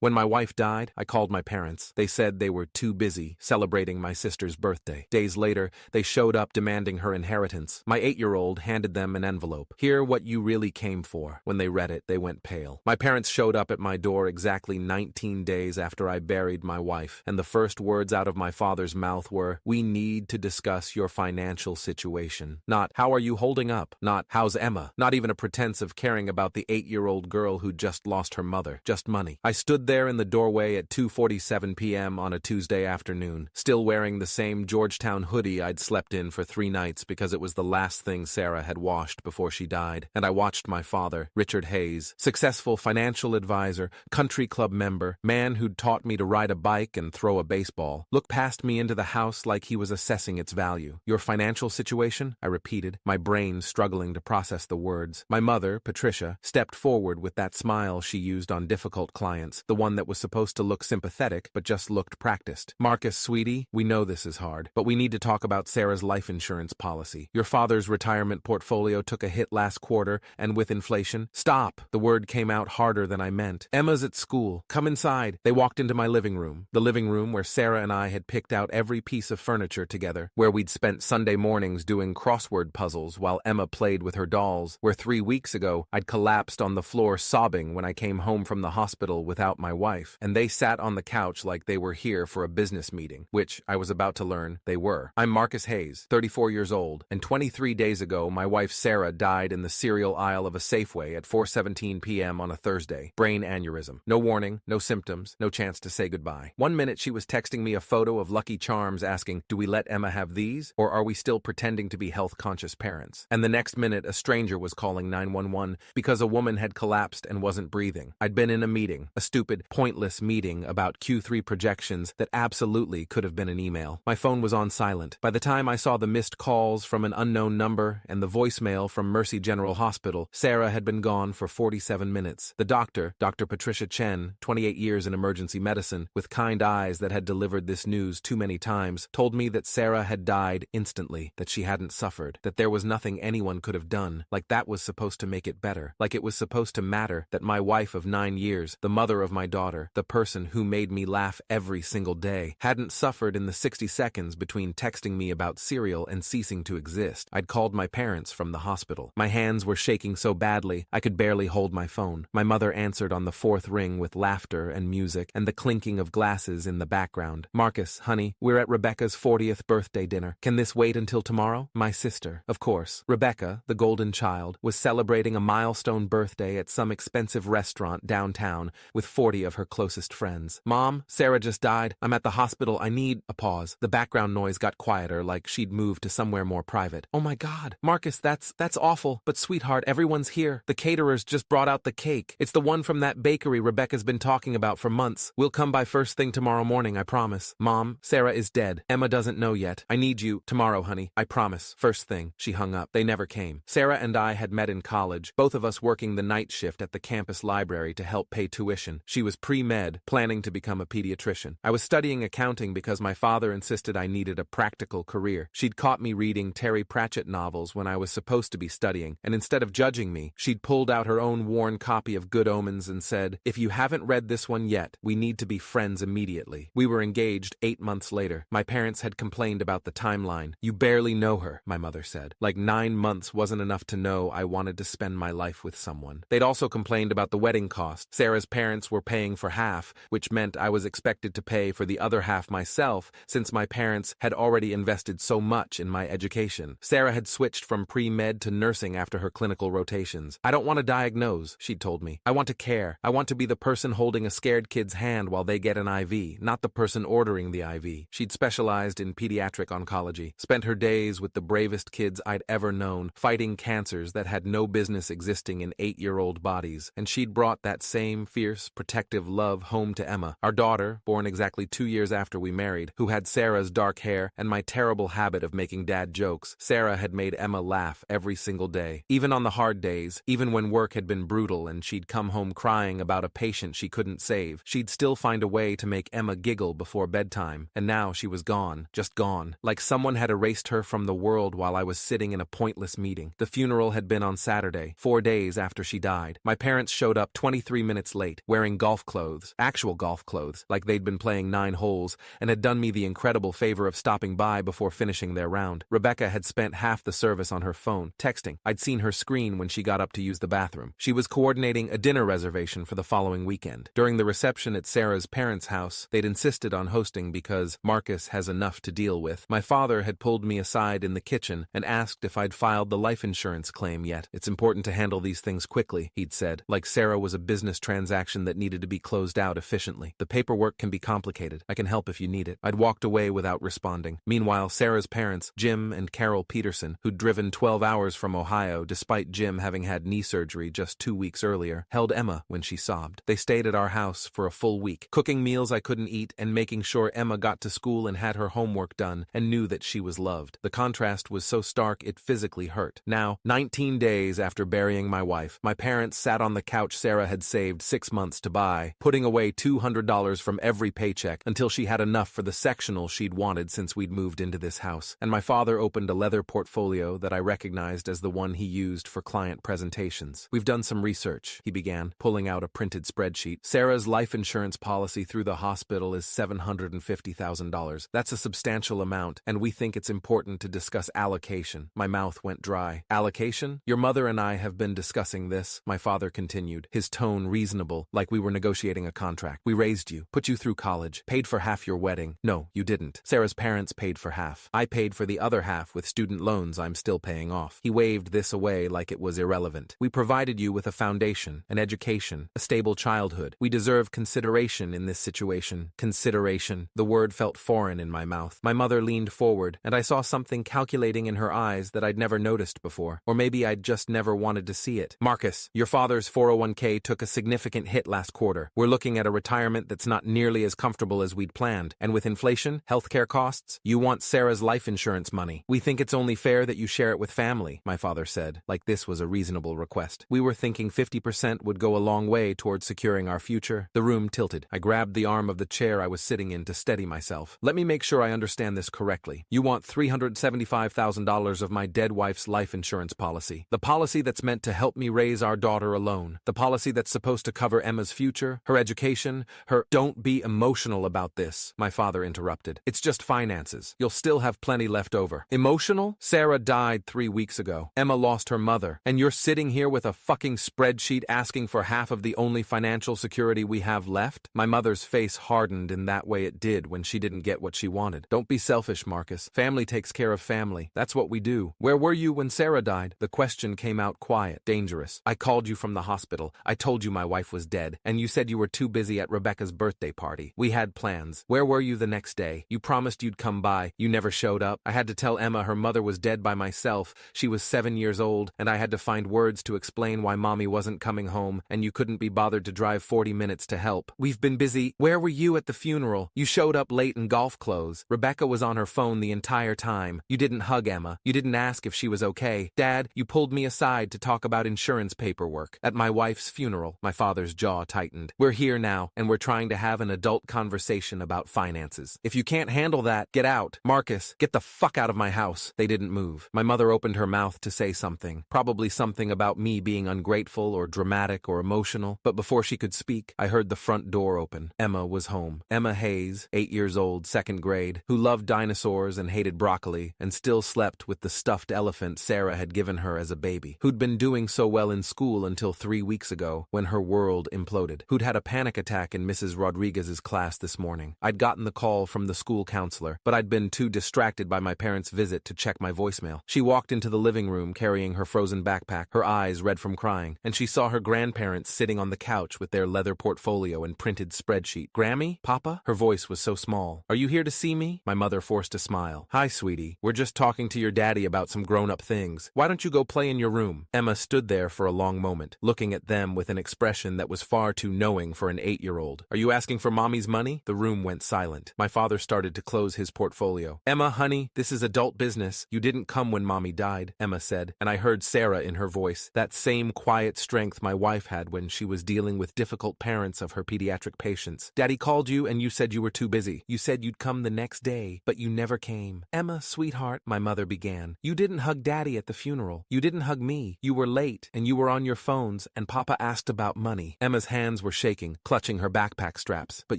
When my wife died, I called my parents. They said they were too busy celebrating my sister's birthday. Days later, they showed up demanding her inheritance. My 8-year-old handed them an envelope. Hear what you really came for. When they read it, they went pale. My parents showed up at my door exactly 19 days after I buried my wife, and the first words out of my father's mouth were, "We need to discuss your financial situation." Not, "How are you holding up?" Not, "How's Emma?" Not even a pretense of caring about the 8-year-old girl who just lost her mother. Just money. I stood there in the doorway at 2:47 p.m. on a Tuesday afternoon, still wearing the same Georgetown hoodie I'd slept in for 3 nights because it was the last thing Sarah had washed before she died, and I watched my father, Richard Hayes, successful financial advisor, country club member, man who'd taught me to ride a bike and throw a baseball, look past me into the house like he was assessing its value. "Your financial situation?" I repeated, my brain struggling to process the words. My mother, Patricia, stepped forward with that smile she used on difficult clients, the one that was supposed to look sympathetic but just looked practiced. "Marcus, sweetie, we know this is hard, but we need to talk about Sarah's life insurance policy. Your father's retirement portfolio took a hit last quarter, and with inflation—" "Stop!" The word came out harder than I meant. "Emma's at school. Come inside." They walked into my living room, the living room where Sarah and I had picked out every piece of furniture together, where we'd spent Sunday mornings doing crossword puzzles while Emma played with her dolls, where 3 weeks ago I'd collapsed on the floor sobbing when I came home from the hospital without my wife, and they sat on the couch like they were here for a business meeting, which, I was about to learn, they were. I'm Marcus Hayes, 34 years old, and 23 days ago my wife Sarah died in the cereal aisle of a Safeway at 4:17 p.m. on a Thursday. Brain aneurysm. No warning, no symptoms, no chance to say goodbye. One minute she was texting me a photo of Lucky Charms asking, "Do we let Emma have these, or are we still pretending to be health-conscious parents?" And the next minute a stranger was calling 911 because a woman had collapsed and wasn't breathing. I'd been in a meeting, a stupid, pointless meeting about Q3 projections that absolutely could have been an email. My phone was on silent. By the time I saw the missed calls from an unknown number and the voicemail from Mercy General Hospital, Sarah had been gone for 47 minutes. The doctor, Dr. Patricia Chen, 28 years in emergency medicine, with kind eyes that had delivered this news too many times, told me that Sarah had died instantly, that she hadn't suffered, that there was nothing anyone could have done, like that was supposed to make it better, like it was supposed to matter that my wife of 9 years, the mother of my daughter, the person who made me laugh every single day, hadn't suffered in the 60 seconds between texting me about cereal and ceasing to exist. I'd called my parents from the hospital. My hands were shaking so badly I could barely hold my phone. My mother answered on the 4th ring with laughter and music and the clinking of glasses in the background. "Marcus, honey, we're at Rebecca's 40th birthday dinner. Can this wait until tomorrow?" My sister, of course. Rebecca, the golden child, was celebrating a milestone birthday at some expensive restaurant downtown with 40 of her closest friends. "Mom, Sarah just died. I'm at the hospital. I need—" A pause. The background noise got quieter, like she'd moved to somewhere more private. "Oh my God. Marcus, that's awful. But sweetheart, everyone's here. The caterers just brought out the cake. It's the one from that bakery Rebecca's been talking about for months. We'll come by first thing tomorrow morning, I promise. Mom, Sarah is dead. Emma doesn't know yet. I need you tomorrow, honey. I promise. First thing." She hung up. They never came. Sarah and I had met in college, both of us working the night shift at the campus library to help pay tuition. She was pre-med, planning to become a pediatrician. I was studying accounting because my father insisted I needed a practical career. She'd caught me reading Terry Pratchett novels when I was supposed to be studying, and instead of judging me, she'd pulled out her own worn copy of Good Omens and said, "If you haven't read this one yet, we need to be friends immediately." We were engaged 8 months later. My parents had complained about the timeline. "You barely know her," my mother said. Like 9 months wasn't enough to know I wanted to spend my life with someone. They'd also complained about the wedding cost. Sarah's parents were paying for half, which meant I was expected to pay for the other half myself since my parents had already invested so much in my education. Sarah had switched from pre-med to nursing after her clinical rotations. "I don't want to diagnose," she'd told me. "I want to care. I want to be the person holding a scared kid's hand while they get an IV, not the person ordering the IV." She'd specialized in pediatric oncology, spent her days with the bravest kids I'd ever known, fighting cancers that had no business existing in 8-year-old bodies, and she'd brought that same fierce, protective love home to Emma, our daughter, born exactly 2 years after we married, who had Sarah's dark hair and my terrible habit of making dad jokes. Sarah had made Emma laugh every single day. Even on the hard days, even when work had been brutal and she'd come home crying about a patient she couldn't save, she'd still find a way to make Emma giggle before bedtime. And now she was gone, just gone, like someone had erased her from the world while I was sitting in a pointless meeting. The funeral had been on Saturday, 4 days after she died. My parents showed up 23 minutes late, wearing golf golf clothes, actual golf clothes, like they'd been playing 9 holes, and had done me the incredible favor of stopping by before finishing their round. Rebecca had spent half the service on her phone, texting. I'd seen her screen when she got up to use the bathroom. She was coordinating a dinner reservation for the following weekend. During the reception at Sarah's parents' house, they'd insisted on hosting because Marcus has enough to deal with. My father had pulled me aside in the kitchen and asked if I'd filed the life insurance claim yet. It's important to handle these things quickly, he'd said, like Sarah was a business transaction that needed to be closed out efficiently. The paperwork can be complicated. I can help if you need it. I'd walked away without responding. Meanwhile, Sarah's parents, Jim and Carol Peterson, who'd driven 12 hours from Ohio despite Jim having had knee surgery just 2 weeks earlier, held Emma when she sobbed. They stayed at our house for a full week, cooking meals I couldn't eat and making sure Emma got to school and had her homework done and knew that she was loved. The contrast was so stark it physically hurt. Now, 19 days after burying my wife, my parents sat on the couch Sarah had saved 6 months to buy, putting away $200 from every paycheck until she had enough for the sectional she'd wanted since we'd moved into this house. And my father opened a leather portfolio that I recognized as the one he used for client presentations. We've done some research, he began, pulling out a printed spreadsheet. Sarah's life insurance policy through the hospital is $750,000. That's a substantial amount, and we think it's important to discuss allocation. My mouth went dry. Allocation? Your mother and I have been discussing this, my father continued, his tone reasonable, like we were negotiating a contract. We raised you, put you through college, paid for half your wedding. No, you didn't. Sarah's parents paid for half. I paid for the other half with student loans I'm still paying off. He waved this away like it was irrelevant. We provided you with a foundation, an education, a stable childhood. We deserve consideration in this situation. Consideration. The word felt foreign in my mouth. My mother leaned forward, and I saw something calculating in her eyes that I'd never noticed before. Or maybe I'd just never wanted to see it. Marcus, your father's 401k took a significant hit last quarter. We're looking at a retirement that's not nearly as comfortable as we'd planned. And with inflation, healthcare costs, you want Sarah's life insurance money. We think it's only fair that you share it with family, my father said, like this was a reasonable request. We were thinking 50% would go a long way towards securing our future. The room tilted. I grabbed the arm of the chair I was sitting in to steady myself. Let me make sure I understand this correctly. You want $375,000 of my dead wife's life insurance policy. The policy that's meant to help me raise our daughter alone. The policy that's supposed to cover Emma's future, her education, her— Don't be emotional about this, my father interrupted. It's just finances. You'll still have plenty left over. Emotional? Sarah died 3 weeks ago. Emma lost her mother. And you're sitting here with a fucking spreadsheet asking for half of the only financial security we have left? My mother's face hardened in that way it did when she didn't get what she wanted. Don't be selfish, Marcus. Family takes care of family. That's what we do. Where were you when Sarah died? The question came out quiet, dangerous. I called you from the hospital. I told you my wife was dead, and you said you were too busy at Rebecca's birthday party. We had plans. Where were you the next day? You promised you'd come by. You never showed up. I had to tell Emma her mother was dead by myself. She was 7 years old, and I had to find words to explain why Mommy wasn't coming home, and you couldn't be bothered to drive 40 minutes to help. We've been busy. Where were you at the funeral? You showed up late in golf clothes. Rebecca was on her phone the entire time. You didn't hug Emma. You didn't ask if she was okay. Dad, you pulled me aside to talk about insurance paperwork. At my wife's funeral, my father's jaw tightened. We're here now, and we're trying to have an adult conversation about finances. If you can't handle that, get out. Marcus, get the fuck out of my house. They didn't move. My mother opened her mouth to say something, probably something about me being ungrateful or dramatic or emotional, but before she could speak, I heard the front door open. Emma was home. Emma Hayes, 8 years old, 2nd grade, who loved dinosaurs and hated broccoli, and still slept with the stuffed elephant Sarah had given her as a baby, who'd been doing so well in school until 3 weeks ago, when her world imploded, who'd had a panic attack in Mrs. Rodriguez's class this morning. I'd gotten the call from the school counselor, but I'd been too distracted by my parents' visit to check my voicemail. She walked into the living room carrying her frozen backpack, her eyes red from crying, and she saw her grandparents sitting on the couch with their leather portfolio and printed spreadsheet. Grammy? Papa? Her voice was so small. Are you here to see me? My mother forced a smile. Hi, sweetie. We're just talking to your daddy about some grown-up things. Why don't you go play in your room? Emma stood there for a long moment, looking at them with an expression that was far too knowing for an 8-year-old. Are you asking for Mommy's money? The room went silent. My father started to close his portfolio. Emma, honey, this is adult business. You didn't come when Mommy died, Emma said, and I heard Sarah in her voice, that same quiet strength my wife had when she was dealing with difficult parents of her pediatric patients. Daddy called you and you said you were too busy. You said you'd come the next day, but you never came. Emma, sweetheart, my mother began. You didn't hug Daddy at the funeral. You didn't hug me. You were late, and you were on your phones, and Papa asked about money. Emma's hands hands were shaking, clutching her backpack straps. But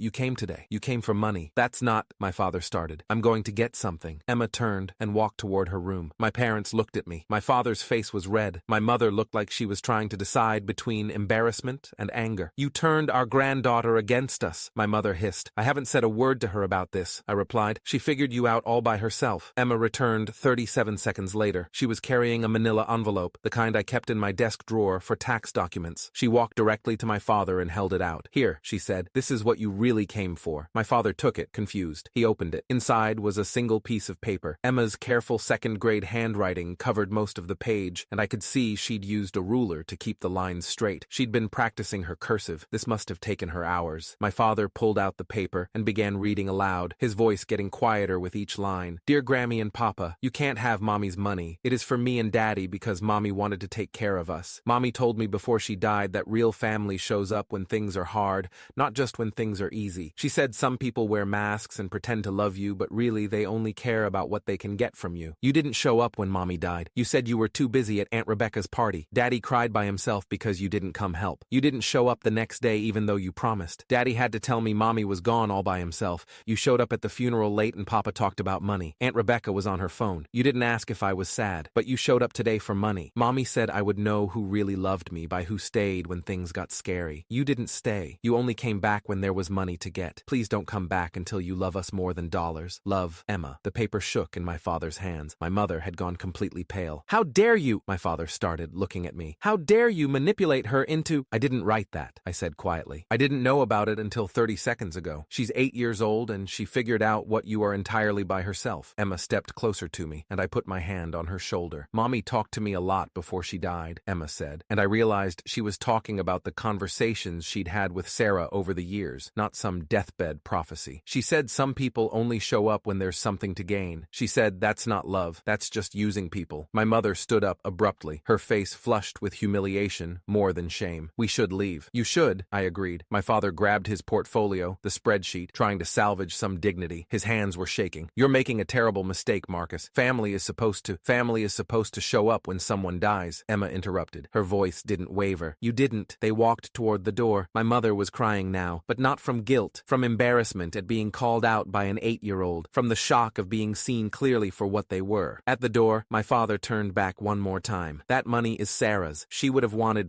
you came today. You came for money. That's not, my father started. I'm going to get something. Emma turned and walked toward her room. My parents looked at me. My father's face was red. My mother looked like she was trying to decide between embarrassment and anger. You turned our granddaughter against us, my mother hissed. I haven't said a word to her about this, I replied. She figured you out all by herself. Emma returned 37 seconds later. She was carrying a manila envelope, the kind I kept in my desk drawer for tax documents. She walked directly to my father and held it out. Here, she said, this is what you really came for. My father took it, confused. He opened it. Inside was a single piece of paper. Emma's careful second-grade handwriting covered most of the page, and I could see she'd used a ruler to keep the lines straight. She'd been practicing her cursive. This must have taken her hours. My father pulled out the paper and began reading aloud, his voice getting quieter with each line. Dear Grammy and Papa, you can't have Mommy's money. It is for me and Daddy because Mommy wanted to take care of us. Mommy told me before she died that real family shows up when things are hard, not just when things are easy. She said some people wear masks and pretend to love you, but really they only care about what they can get from you. You didn't show up when Mommy died. You said you were too busy at Aunt Rebecca's party. Daddy cried by himself because you didn't come help. You didn't show up the next day even though you promised. Daddy had to tell me Mommy was gone all by himself. You showed up at the funeral late and Papa talked about money. Aunt Rebecca was on her phone. You didn't ask if I was sad, but you showed up today for money. Mommy said I would know who really loved me by who stayed when things got scary. You didn't stay. You only came back when there was money to get. Please don't come back until you love us more than dollars. Love, Emma. The paper shook in my father's hands. My mother had gone completely pale. How dare you? My father started, looking at me. How dare you manipulate her into— I didn't write that, I said quietly. I didn't know about it until 30 seconds ago. She's 8 years old and she figured out what you are entirely by herself. Emma stepped closer to me and I put my hand on her shoulder. Mommy talked to me a lot before she died, Emma said, and I realized she was talking about the conversations she'd had with Sarah over the years, not some deathbed prophecy. She said some people only show up when there's something to gain. She said that's not love, that's just using people. My mother stood up abruptly, her face flushed with humiliation more than shame. We should leave. You should, I agreed. My father grabbed his portfolio, the spreadsheet, trying to salvage some dignity. His hands were shaking. You're making a terrible mistake, Marcus. Family is supposed to show up when someone dies, Emma interrupted. Her voice didn't waver. You didn't. They walked toward the door. My mother was crying now, but not from guilt, from embarrassment at being called out by an 8-year-old, from the shock of being seen clearly for what they were. At the door, my father turned back one more time. That money is Sarah's.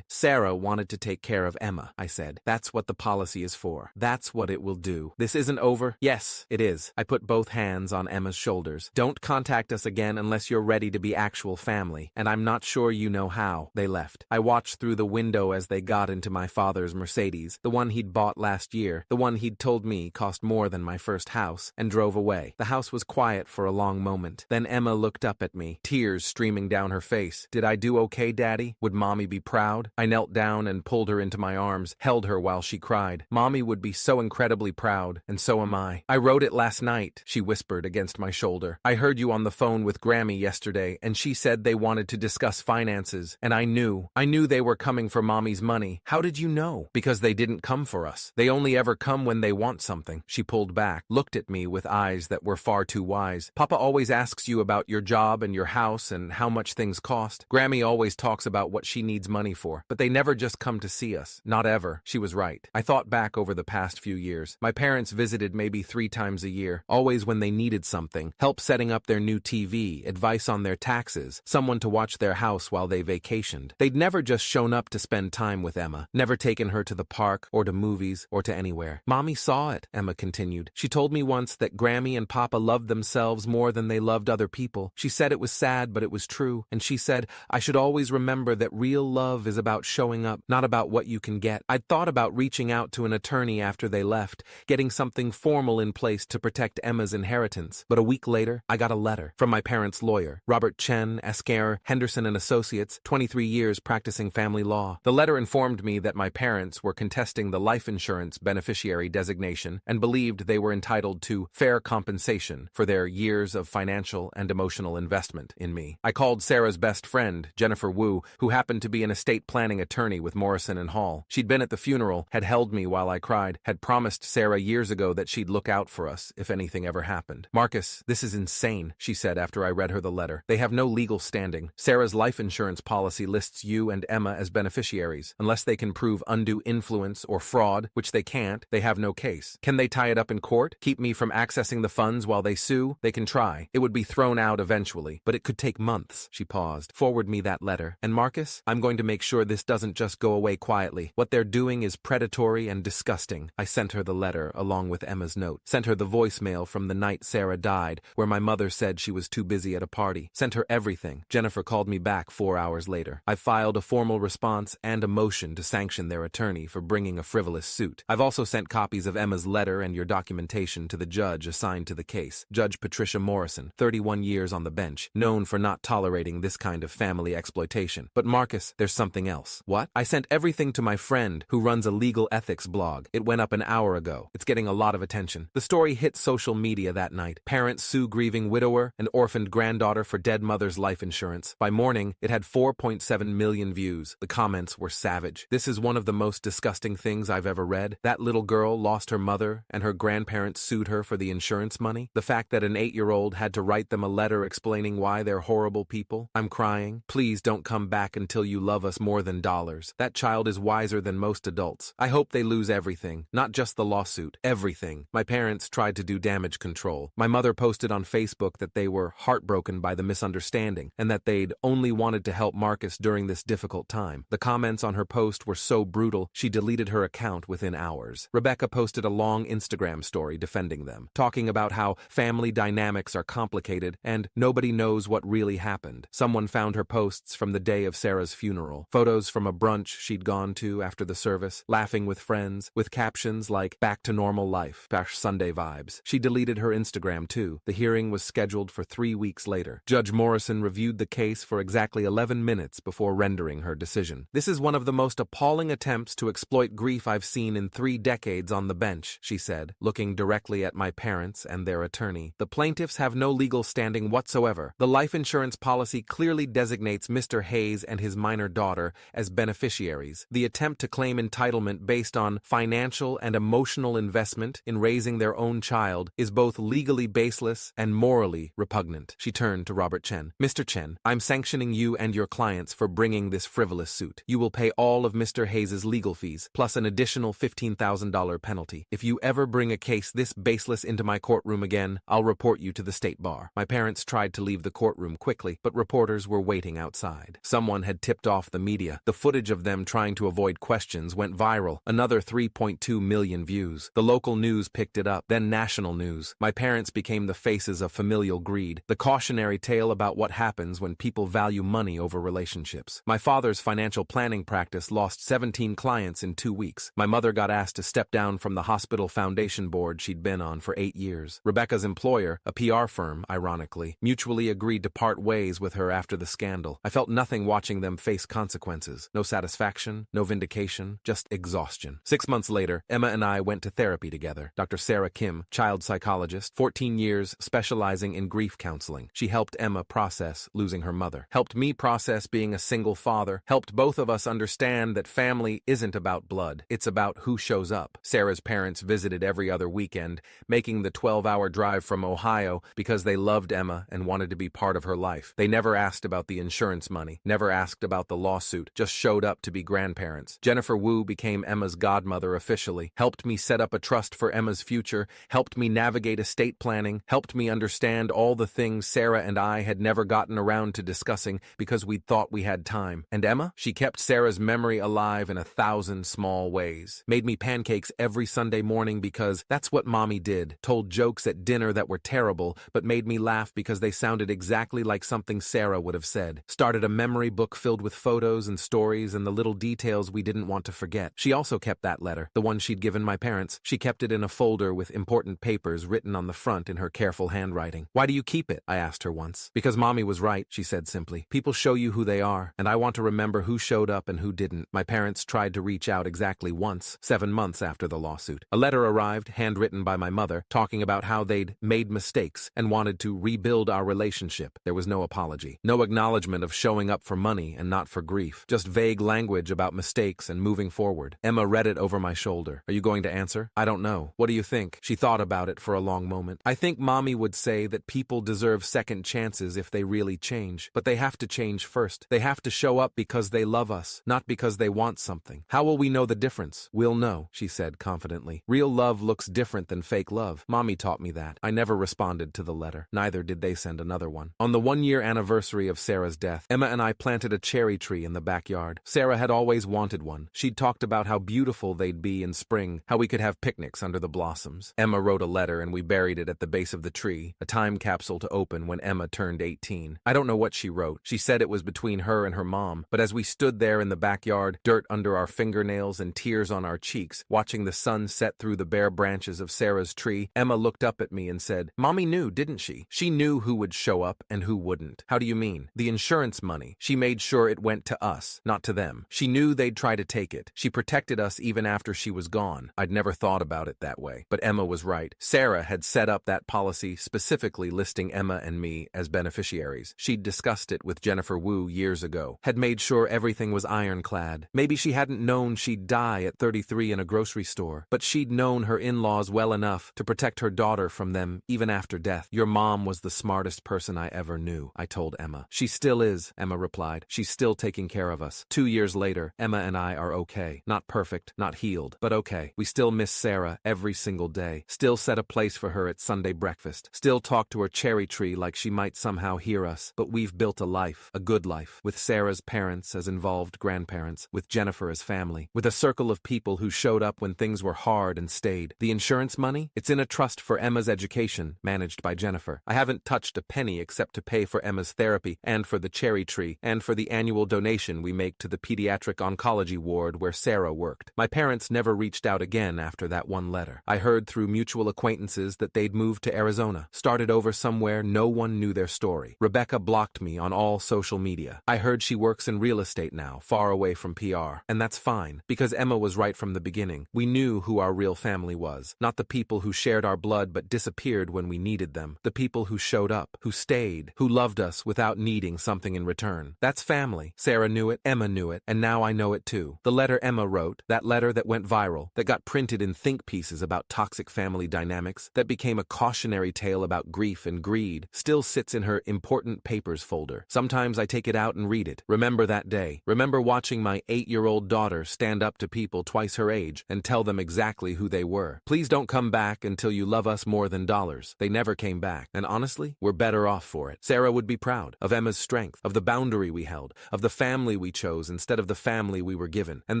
Sarah wanted to take care of Emma, I said. That's what the policy is for. That's what it will do. This isn't over? Yes, it is. I put both hands on Emma's shoulders. Don't contact us again unless you're ready to be actual family, and I'm not sure you know how. They left. I watched through the window as they got into my father's Mercedes, the one he'd bought last year, the one he'd told me cost more than my first house, and drove away. The house was quiet for a long moment. Then Emma looked up at me, tears streaming down her face. Did I do okay, Daddy? Would Mommy be proud? I knelt down and pulled her into my arms, held her while she cried. Mommy would be so incredibly proud, and so am I. I wrote it last night, she whispered against my shoulder. I heard you on the phone with Grammy yesterday, and she said they wanted to discuss finances, and I knew they were coming for Mommy's money. How did you know? Because they didn't come for us. They only ever come when they want something. She pulled back, looked at me with eyes that were far too wise. Papa always asks you about your job and your house and how much things cost. Grammy always talks about what she needs money for, but they never just come to see us. Not ever. She was right. I thought back over the past few years. My parents visited maybe 3 times a year, always when they needed something, help setting up their new TV, advice on their taxes, someone to watch their house while they vacationed. They'd never just shown up to spend time with Emma, never taken her to the park or to movies or to anywhere. Mommy saw it, Emma continued. She told me once that Grammy and Papa loved themselves more than they loved other people. She said it was sad, but it was true. And she said, I should always remember that real love is about showing up, not about what you can get. I'd thought about reaching out to an attorney after they left, getting something formal in place to protect Emma's inheritance. But a week later, I got a letter from my parents' lawyer, Robert Chen, Esquire, Henderson and Associates, 23 years practicing family law. The letter informed me that my parents were contesting the life insurance beneficiary designation and believed they were entitled to fair compensation for their years of financial and emotional investment in me. I called Sarah's best friend, Jennifer Wu, who happened to be an estate planning attorney with Morrison and Hall. She'd been at the funeral, had held me while I cried, had promised Sarah years ago that she'd look out for us if anything ever happened. Marcus, this is insane, she said after I read her the letter. They have no legal standing. Sarah's life insurance policy lists you and Emma as beneficiaries, unless they can prove undue undue influence or fraud, which they can't, they have no case. Can they tie it up in court? Keep me from accessing the funds while they sue? They can try. It would be thrown out eventually, but it could take months. She paused. Forward me that letter. And Marcus, I'm going to make sure this doesn't just go away quietly. What they're doing is predatory and disgusting. I sent her the letter along with Emma's note. Sent her the voicemail from the night Sarah died, where my mother said she was too busy at a party. Sent her everything. Jennifer called me back 4 hours later. I filed a formal response and a motion to sanction their attorney for bringing a frivolous suit. I've also sent copies of Emma's letter and your documentation to the judge assigned to the case, Judge Patricia Morrison, 31 years on the bench, known for not tolerating this kind of family exploitation. But Marcus, there's something else. What? I sent everything to my friend who runs a legal ethics blog. It went up an hour ago. It's getting a lot of attention. The story hit social media that night. Parents sue grieving widower and orphaned granddaughter for dead mother's life insurance. By morning, it had 4.7 million views. The comments were savage. This is one of the most disgusting things I've ever read. That little girl lost her mother and her grandparents sued her for the insurance money. The fact that an 8-year-old had to write them a letter explaining why they're horrible people. I'm crying. Please don't come back until you love us more than dollars. That child is wiser than most adults. I hope they lose everything, not just the lawsuit, everything. My parents tried to do damage control. My mother posted on Facebook that they were heartbroken by the misunderstanding and that they'd only wanted to help Marcus during this difficult time. The comments on her post were so brutal, she deleted her account within hours. Rebecca posted a long Instagram story defending them, talking about how family dynamics are complicated and nobody knows what really happened. Someone found her posts from the day of Sarah's funeral, photos from a brunch she'd gone to after the service, laughing with friends, with captions like "back to normal life" / Sunday vibes. She deleted her Instagram too. The hearing was scheduled for 3 weeks later. Judge Morrison reviewed the case for exactly 11 minutes before rendering her decision. This is one of the most appalling attempts to exploit grief I've seen in 3 decades on the bench, she said, looking directly at my parents and their attorney. The plaintiffs have no legal standing whatsoever. The life insurance policy clearly designates Mr. Hayes and his minor daughter as beneficiaries. The attempt to claim entitlement based on financial and emotional investment in raising their own child is both legally baseless and morally repugnant. She turned to Robert Chen. Mr. Chen, I'm sanctioning you and your clients for bringing this frivolous suit. You will pay all of Mr. Hayes' legal fees, plus an additional $15,000 penalty. If you ever bring a case this baseless into my courtroom again, I'll report you to the state bar. My parents tried to leave the courtroom quickly, but reporters were waiting outside. Someone had tipped off the media. The footage of them trying to avoid questions went viral. Another 3.2 million views. The local news picked it up, then national news. My parents became the faces of familial greed, the cautionary tale about what happens when people value money over relationships. My father's financial planning practice lost 17 clients in 2 weeks. My mother got asked to step down from the hospital foundation board she'd been on for 8 years. Rebecca's employer, a PR firm, ironically, mutually agreed to part ways with her after the scandal. I felt nothing watching them face consequences. No satisfaction, no vindication, just exhaustion. 6 months later, Emma and I went to therapy together. Dr. Sarah Kim, child psychologist, 14 years specializing in grief counseling. She helped Emma process losing her mother, helped me process being a single father, helped both of us understand that family isn't about blood, it's about who shows up. Sarah's parents visited every other weekend, making the 12-hour drive from Ohio because they loved Emma and wanted to be part of her life. They never asked about the insurance money, never asked about the lawsuit, just showed up to be grandparents. Jennifer Wu became Emma's godmother officially, helped me set up a trust for Emma's future, helped me navigate estate planning, helped me understand all the things Sarah and I had never gotten around to discussing because we'd thought we had time. And Emma? She kept Sarah's memory alive in 1,000 small ways. Made me pancakes every Sunday morning because that's what Mommy did. Told jokes at dinner that were terrible, but made me laugh because they sounded exactly like something Sarah would have said. Started a memory book filled with photos and stories and the little details we didn't want to forget. She also kept that letter, the one she'd given my parents. She kept it in a folder with important papers written on the front in her careful handwriting. Why do you keep it? I asked her once. Because Mommy was right, she said simply. People show you who they are, and I want to remember who showed up and who didn't. My parents tried to reach out exactly once, 7 months after the lawsuit. A letter arrived, handwritten by my mother, talking about how they'd made mistakes and wanted to rebuild our relationship. There was no apology, no acknowledgement of showing up for money and not for grief, just vague language about mistakes and moving forward. Emma read it over my shoulder. Are you going to answer? I don't know. What do you think? She thought about it for a long moment. I think Mommy would say that people deserve second chances if they really change, but they have to change first. They have to show up because they love us, not because they want something. crying. How will we know the difference? We'll know, she said confidently. Real love looks different than fake love. Mommy taught me that. I never responded to the letter. Neither did they send another one. On the 1-year anniversary of Sarah's death, Emma and I planted a cherry tree in the backyard. Sarah had always wanted one. She'd talked about how beautiful they'd be in spring, how we could have picnics under the blossoms. Emma wrote a letter and we buried it at the base of the tree, a time capsule to open when Emma turned 18. I don't know what she wrote. She said it was between her and her mom, but as we stood there in the backyard, dirt under our fingernails and tears on our cheeks, watching the sun set through the bare branches of Sarah's tree, Emma looked up at me and said, "Mommy knew, didn't she? She knew who would show up and who wouldn't." How do you mean? The insurance money. She made sure it went to us, not to them. She knew they'd try to take it. She protected us even after she was gone. I'd never thought about it that way. But Emma was right. Sarah had set up that policy specifically listing Emma and me as beneficiaries. She'd discussed it with Jennifer Wu years ago, had made sure everything was ironclad. Maybe she hadn't known she'd die at 33 in a grocery store, but she'd known her in-laws well enough to protect her daughter from them even after death. Your mom was the smartest person I ever knew, I told Emma. She still is, Emma replied. She's still taking care of us. 2 years later, Emma and I are okay. Not perfect, not healed, but okay. We still miss Sarah every single day. Still set a place for her at Sunday breakfast. Still talk to her cherry tree like she might somehow hear us. But we've built a life, a good life, with Sarah's parents as involved grandparents, with Jennifer as family, with a circle of people who showed up when things were hard and stayed. The insurance money? It's in a trust for Emma's education, managed by Jennifer. I haven't touched a penny except to pay for Emma's therapy and for the cherry tree and for the annual donation we make to the pediatric oncology ward where Sarah worked. My parents never reached out again after that one letter. I heard through mutual acquaintances that they'd moved to Arizona, started over somewhere no one knew their story. Rebecca blocked me on all social media. I heard she works in real estate now, far away from PR. And that's fine, because Emma was right from the beginning. We knew who our real family was, not the people who shared our blood but disappeared when we needed them. The people who showed up, who stayed, who loved us without needing something in return. That's family. Sarah knew it, Emma knew it, and now I know it too. The letter Emma wrote, that letter that went viral, that got printed in think pieces about toxic family dynamics, that became a cautionary tale about grief and greed, still sits in her important papers folder. Sometimes I take it out and read it. Remember that day. Remember watching my 8-year-old daughter stand up to people twice her age and tell them exactly who they were. Please don't come back until you love us more than dollars. They never came back. And honestly, we're better off for it. Sarah would be proud of Emma's strength, of the boundary we held, of the family we chose instead of the family we were given. And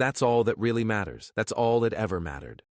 that's all that really matters. That's all that ever mattered.